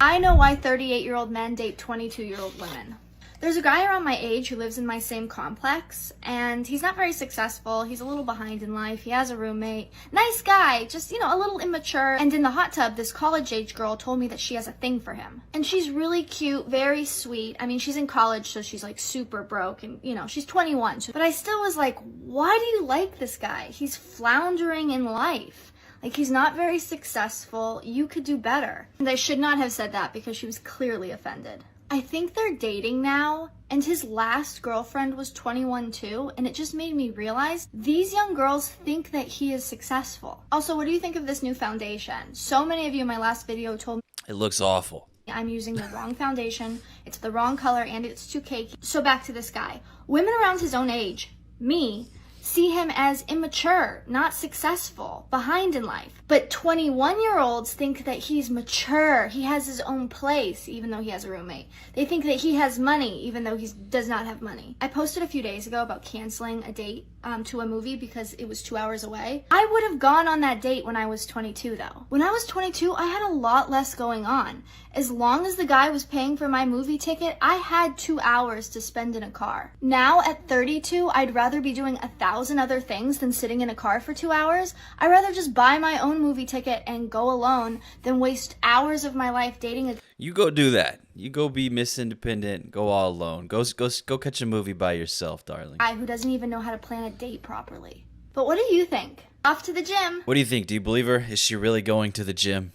I know why 38-year-old men date 22-year-old women. There's a guy around my age who lives in my same complex, and he's not very successful. He's a little behind in life. He has a roommate. Nice guy, just, a little immature. And in the hot tub, this college-age girl told me that she has a thing for him. And she's really cute, very sweet. I mean, she's in college, so she's like super broke, and she's 21. But I still was like, why do you like this guy? He's floundering in life. Like, he's not very successful. You could do better. And I should not have said that because she was clearly offended. I think they're dating now, and his last girlfriend was 21 too, and it just made me realize these young girls think that he is successful. Also, what do you think of this new foundation? So many of you in my last video told me it looks awful. I'm using the wrong foundation, it's the wrong color, and it's too cakey. So back to this guy. Women around his own age, me, see him as immature, not successful, behind in life. But 21-year-olds think that he's mature, he has his own place, even though he has a roommate. They think that he has money, even though he does not have money. I posted a few days ago about canceling a date to a movie because it was 2 hours away. I would have gone on that date when I was 22 though. When I was 22, I had a lot less going on. As long as the guy was paying for my movie ticket, I had 2 hours to spend in a car. Now at 32, I'd rather be doing 1,000 other things than sitting in a car for 2 hours. I'd rather just buy my own movie ticket and go alone than waste hours of my life dating a... You go do that. You go be Miss Independent. Go all alone. Go catch a movie by yourself, darling. Guy who doesn't even know how to plan a date properly. But what do you think? Off to the gym. What do you think? Do you believe her? Is she really going to the gym?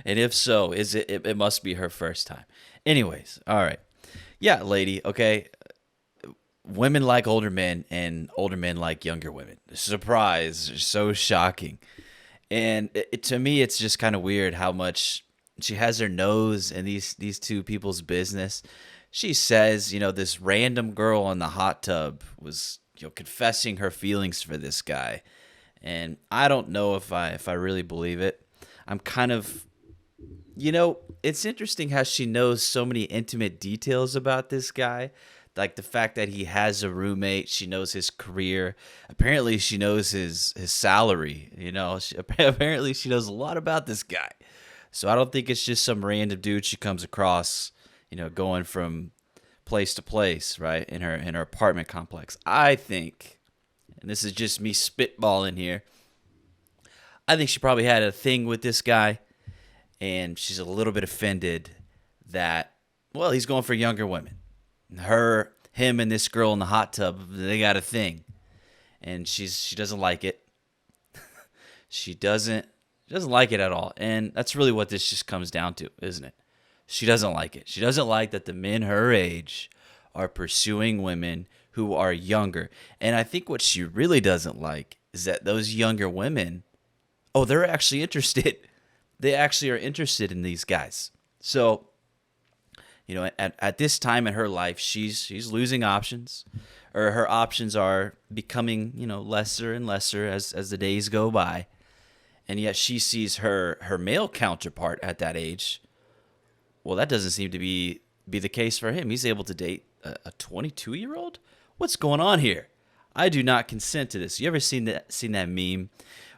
And if so, it must be her first time. Anyways, all right. Yeah, lady, okay. Women like older men and older men like younger women. Surprise. So shocking. And to me, it's just kind of weird how much she has her nose in these two people's business. She says, this random girl in the hot tub was, confessing her feelings for this guy. And I don't know if I really believe it. I'm kind of, it's interesting how she knows so many intimate details about this guy. Like the fact that he has a roommate, she knows his career. Apparently, she knows his salary. Apparently, she knows a lot about this guy. So I don't think it's just some random dude she comes across, going from place to place, right, in her apartment complex. I think, and this is just me spitballing here, I think she probably had a thing with this guy, and she's a little bit offended that, well, he's going for younger women. Him and this girl in the hot tub, they got a thing. And she doesn't like it. She doesn't like it at all. And that's really what this just comes down to, isn't it? She doesn't like it. She doesn't like that the men her age are pursuing women who are younger. And I think what she really doesn't like is that those younger women, they're actually interested. They actually are interested in these guys. So, at this time in her life, she's losing options, or her options are becoming, lesser and lesser as the days go by. And yet she sees her male counterpart at that age. Well, that doesn't seem to be the case for him. He's able to date a 22-year-old? What's going on here? I do not consent to this. You ever seen that meme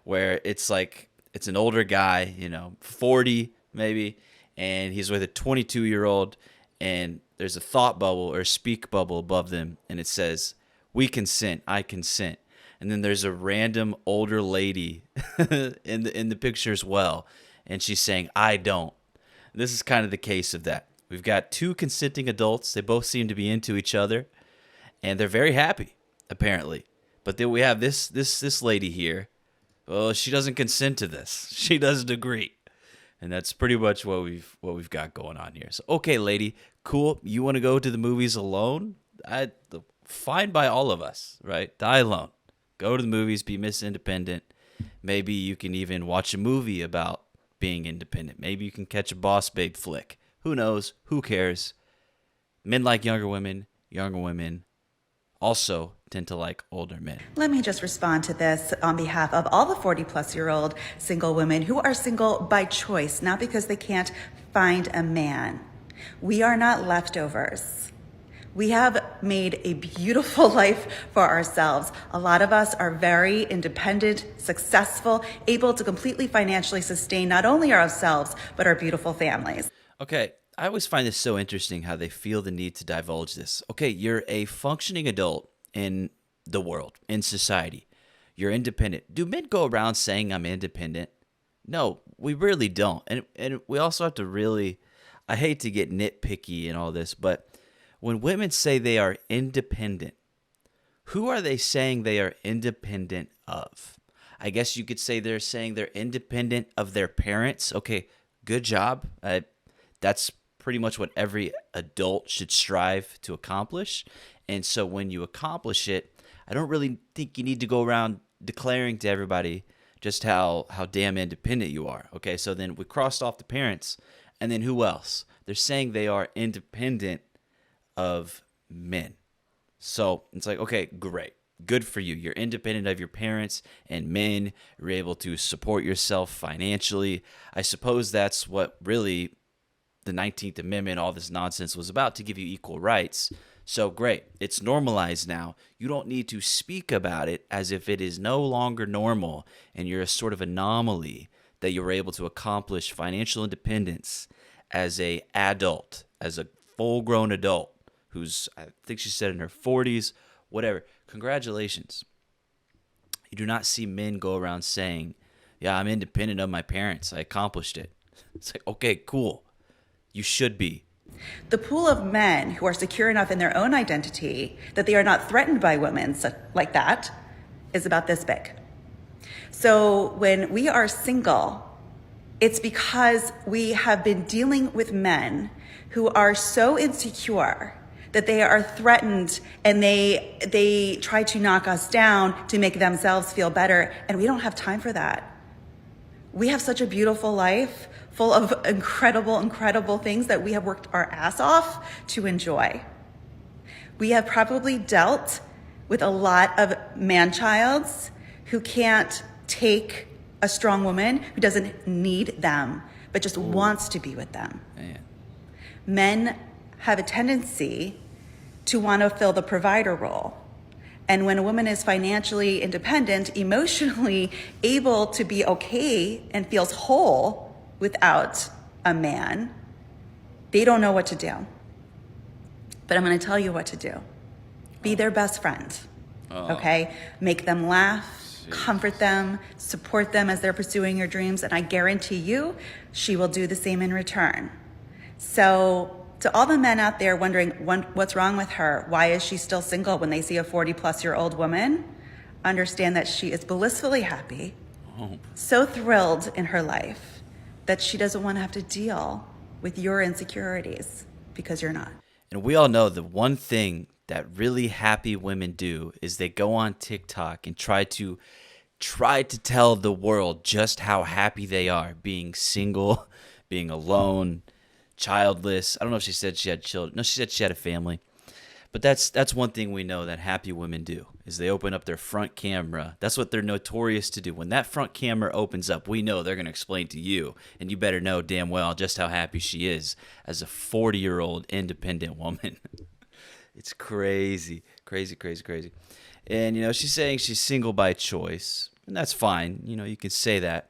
where it's like it's an older guy, 40 maybe, and he's with a 22-year-old, and there's a thought bubble or a speak bubble above them, and it says, "We consent, I consent." And then there's a random older lady in the picture as well, and she's saying, "I don't." This is kind of the case of that. We've got two consenting adults. They both seem to be into each other, and they're very happy, apparently. But then we have this lady here. Well, she doesn't consent to this. She doesn't agree. And that's pretty much what we've got going on here. So, okay, lady, cool. You want to go to the movies alone? Fine by all of us, right? Die alone. Go to the movies, be Miss Independent. Maybe you can even watch a movie about being independent. Maybe you can catch a Boss Babe flick. Who knows? Who cares? Men like younger women also tend to like older men. Let me just respond to this on behalf of all the 40-plus-year-old single women who are single by choice, not because they can't find a man. We are not leftovers. We have made a beautiful life for ourselves. A lot of us are very independent, successful, able to completely financially sustain not only ourselves, but our beautiful families. Okay, I always find this so interesting how they feel the need to divulge this. Okay, you're a functioning adult in the world, in society. You're independent. Do men go around saying I'm independent? No, we really don't. And we also have to really, I hate to get nitpicky and all this, but when women say they are independent, who are they saying they are independent of? I guess you could say they're saying they're independent of their parents. Okay, good job. That's pretty much what every adult should strive to accomplish. And so when you accomplish it, I don't really think you need to go around declaring to everybody just how damn independent you are. Okay, so then we crossed off the parents, and then who else? They're saying they are independent of men. So it's like, okay, great. Good for you. You're independent of your parents and men. You're able to support yourself financially. I suppose that's what really the 19th Amendment, all this nonsense was about, to give you equal rights. So great. It's normalized now. You don't need to speak about it as if it is no longer normal and you're a sort of anomaly that you were able to accomplish financial independence as a adult, as a full-grown adult who's, I think she said, in her 40s, whatever. Congratulations. You do not see men go around saying, yeah, I'm independent of my parents. I accomplished it. It's like, okay, cool. You should be. The pool of men who are secure enough in their own identity that they are not threatened by women like that is about this big. So when we are single, it's because we have been dealing with men who are so insecure that they are threatened and they try to knock us down to make themselves feel better. And we don't have time for that. We have such a beautiful life full of incredible things that we have worked our ass off to enjoy. We have probably dealt with a lot of man-childs who can't take a strong woman who doesn't need them, but just wants to be with them. Man. Men have a tendency to want to fill the provider role. And when a woman is financially independent, emotionally able to be okay and feels whole without a man, they don't know what to do. But I'm going to tell you what to do. Be their best friend, okay? Make them laugh, comfort them, support them as they're pursuing your dreams, and I guarantee you, she will do the same in return. So to all the men out there wondering what's wrong with her, why is she still single when they see a 40-plus-year-old woman, understand that she is blissfully happy, so thrilled in her life that she doesn't want to have to deal with your insecurities because you're not. And we all know the one thing that really happy women do is they go on TikTok and try to tell the world just how happy they are being single, being alone, childless. I don't know if she said she had children. No, she said she had a family. But that's one thing we know that happy women do, is they open up their front camera. That's what they're notorious to do. When that front camera opens up, we know they're going to explain to you, and you better know damn well just how happy she is as a 40-year-old independent woman. It's crazy. And, she's saying she's single by choice, and that's fine. You can say that.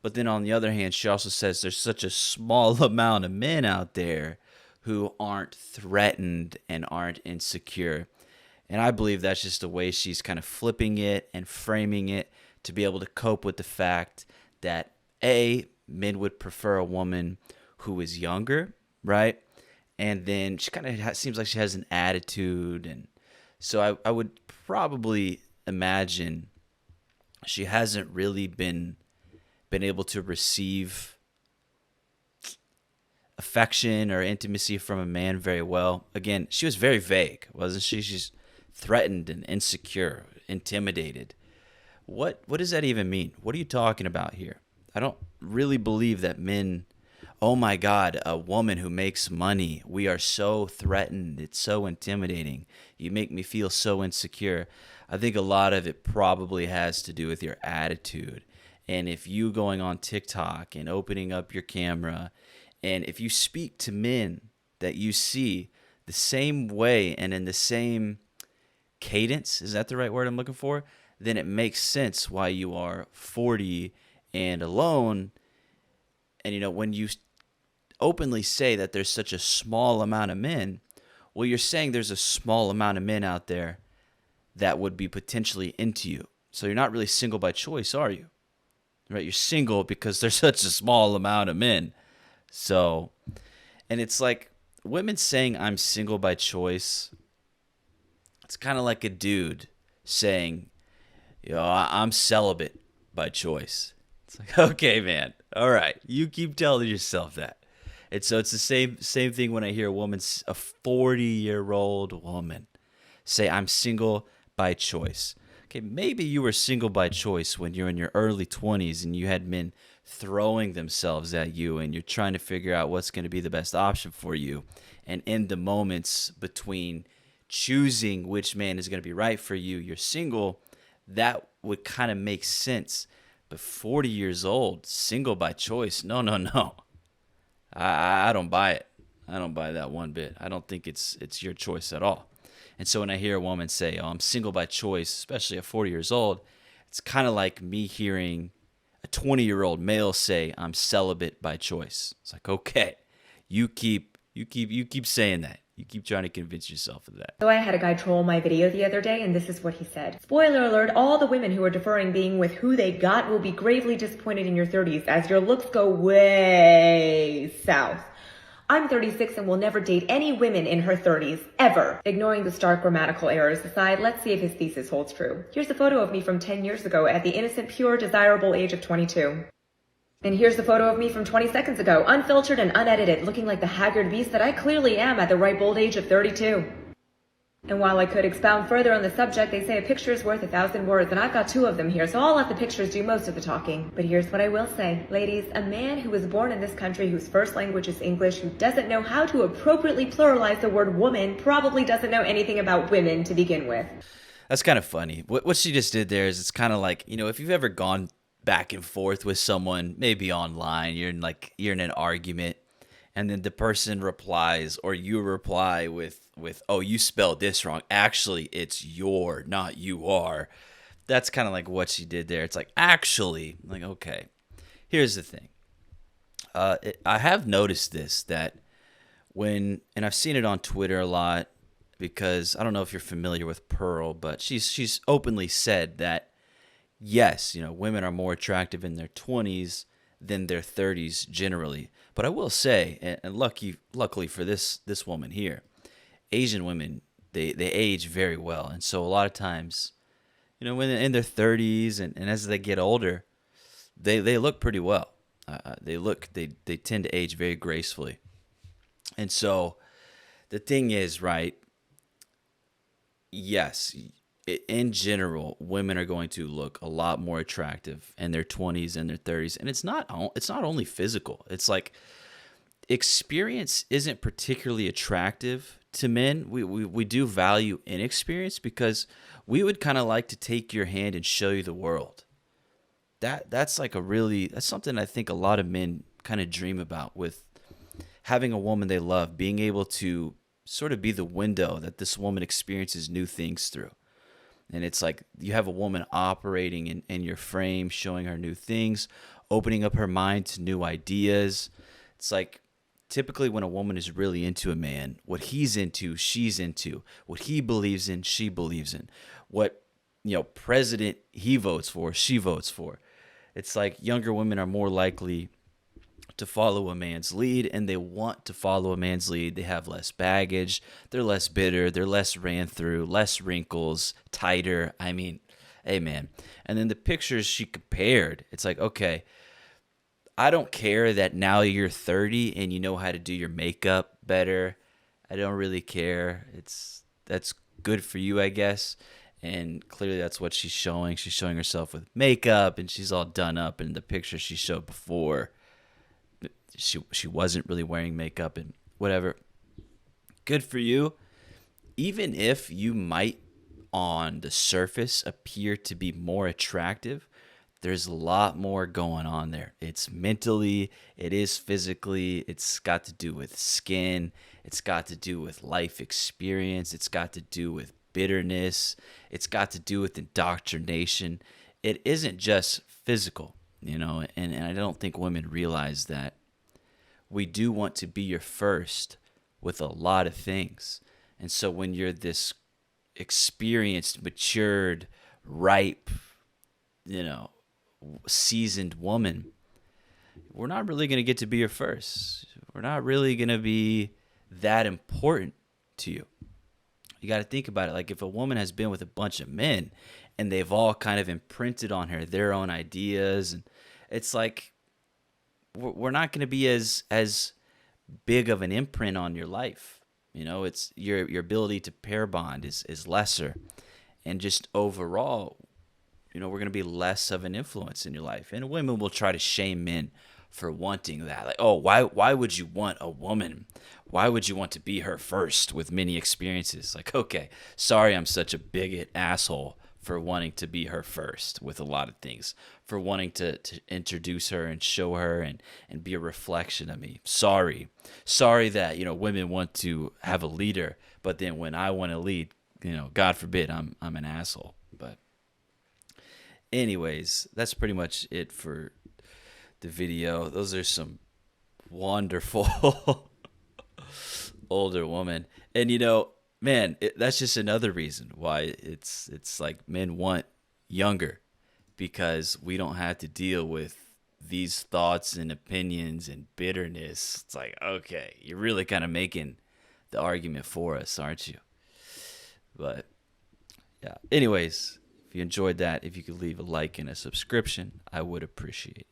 But then on the other hand, she also says there's such a small amount of men out there who aren't threatened and aren't insecure. And I believe that's just the way she's kind of flipping it and framing it to be able to cope with the fact that, A, men would prefer a woman who is younger, right? And then she kind of seems like she has an attitude. And so I would probably imagine she hasn't really been able to receive affection or intimacy from a man very well. Again, she was very vague, wasn't she? She's threatened and insecure, intimidated. What does that even mean? What are you talking about here? I don't really believe that men, oh my God, a woman who makes money, we are so threatened. It's so intimidating. You make me feel so insecure. I think a lot of it probably has to do with your attitude. And if you going on TikTok and opening up your camera, and if you speak to men that you see the same way and in the same cadence, is that the right word I'm looking for? Then it makes sense why you are 40 and alone. And, when you openly say that there's such a small amount of men, well, you're saying there's a small amount of men out there that would be potentially into you. So you're not really single by choice, are you? Right? You're single because there's such a small amount of men. So, and it's like women saying I'm single by choice. It's kind of like a dude saying, I'm celibate by choice. It's like, okay, man. All right. You keep telling yourself that. And so it's the same thing when I hear a 40-year-old woman say, I'm single by choice. Okay, maybe you were single by choice when you're in your early 20s and you had men throwing themselves at you and you're trying to figure out what's going to be the best option for you. And in the moments between choosing which man is going to be right for you, you're single, that would kind of make sense. But 40 years old, single by choice, no. I don't buy it. I don't buy that one bit. I don't think it's your choice at all. And so when I hear a woman say, I'm single by choice, especially at 40 years old, it's kind of like me hearing a 20-year-old male say, I'm celibate by choice. It's like, okay, you keep saying that. You keep trying to convince yourself of that. So I had a guy troll my video the other day, and this is what he said. Spoiler alert, all the women who are deferring being with who they got will be gravely disappointed in your 30s as your looks go way south. I'm 36 and will never date any women in her 30s, ever. Ignoring the stark grammatical errors aside, let's see if his thesis holds true. Here's a photo of me from 10 years ago at the innocent, pure, desirable age of 22. And here's the photo of me from 20 seconds ago, unfiltered and unedited, looking like the haggard beast that I clearly am at the ripe old age of 32. And while I could expound further on the subject, they say a picture is worth 1,000 words, and I've got 2 of them here, so I'll let the pictures do most of the talking. But here's what I will say. Ladies, a man who was born in this country whose first language is English, who doesn't know how to appropriately pluralize the word woman, probably doesn't know anything about women to begin with. That's kind of funny. What she just did there is it's kind of like, if you've ever gone back and forth with someone, maybe online, you're in an argument, and then the person replies, or you reply with, oh, you spelled this wrong. Actually, it's your, not you are. That's kind of like what she did there. It's like, actually, like, okay, here's the thing. I have noticed this, that and I've seen it on Twitter a lot, because I don't know if you're familiar with Pearl, but she's openly said that, yes, women are more attractive in their 20s than their 30s generally. But I will say, and luckily for this woman here, Asian women, they age very well. And so a lot of times, when they're in their 30s and as they get older, they look pretty well. They tend to age very gracefully. And so the thing is, right, yes, in general, women are going to look a lot more attractive in their 20s and their 30s. And it's not only physical. It's like experience isn't particularly attractive to men. We do value inexperience, because we would kind of like to take your hand and show you the world. That's something I think a lot of men kind of dream about, with having a woman they love, being able to sort of be the window that this woman experiences new things through. And it's like you have a woman operating in your frame, showing her new things, opening up her mind to new ideas. It's like typically when a woman is really into a man, what he's into, she's into. What he believes in, she believes in. What president he votes for, she votes for. It's like younger women are more likely to follow a man's lead, and they want to follow a man's lead. They have less baggage, they're less bitter, they're less ran through, less wrinkles, tighter. I mean, hey man. And then the pictures she compared, it's like, okay, I don't care that now you're 30 and you know how to do your makeup better. I don't really care. That's good for you, I guess. And clearly that's what she's showing. She's showing herself with makeup, and she's all done up. And the picture she showed before, she wasn't really wearing makeup and whatever. Good for you. Even if you might on the surface appear to be more attractive, there's a lot more going on there. It's mentally, it is physically, it's got to do with skin, it's got to do with life experience, it's got to do with bitterness, it's got to do with indoctrination. It isn't just physical, and I don't think women realize that we do want to be your first with a lot of things. And so when you're this experienced, matured, ripe, seasoned woman, we're not really going to get to be your first. We're not really going to be that important to you. You got to think about it. Like if a woman has been with a bunch of men and they've all kind of imprinted on her their own ideas, and it's like we're not going to be as big of an imprint on your life. It's your ability to pair bond is lesser, and just overall, we're going to be less of an influence in your life. And women will try to shame men for wanting that. Like, oh, why would you want a woman? Why would you want to be her first with many experiences? Like, okay, sorry I'm such a bigot asshole for wanting to be her first with a lot of things, for wanting to introduce her and show her and be a reflection of me. Sorry that, women want to have a leader, but then when I want to lead, God forbid, I'm an asshole. But anyways, that's pretty much it for the video. Those are some wonderful older women. And man, that's just another reason why it's like men want younger, because we don't have to deal with these thoughts and opinions and bitterness. It's like, okay, you're really kind of making the argument for us, aren't you? But yeah, anyways, if you enjoyed that, if you could leave a like and a subscription, I would appreciate it.